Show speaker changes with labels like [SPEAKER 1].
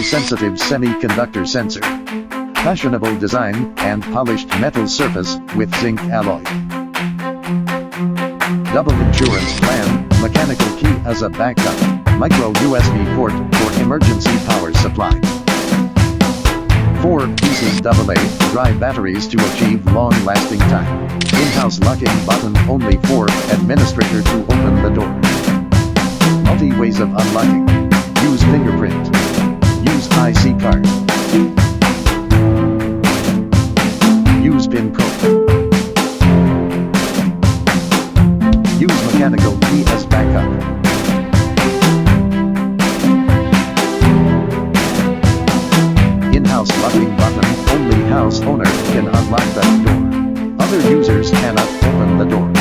[SPEAKER 1] pressure-sensitive semiconductor sensor. Fashionable design and polished metal surface with zinc alloy. Double insurance plan, mechanical key as a backup, micro USB port for emergency power supply. 4 pieces AA dry batteries to achieve long-lasting time. In-house locking button only for administrator to open the door. Multi-ways of unlocking. Use fingerprint. Use IC card. Use PIN code. Use mechanical key as backup. In-house locking button, only house owner can unlock that door. Other users cannot open the door.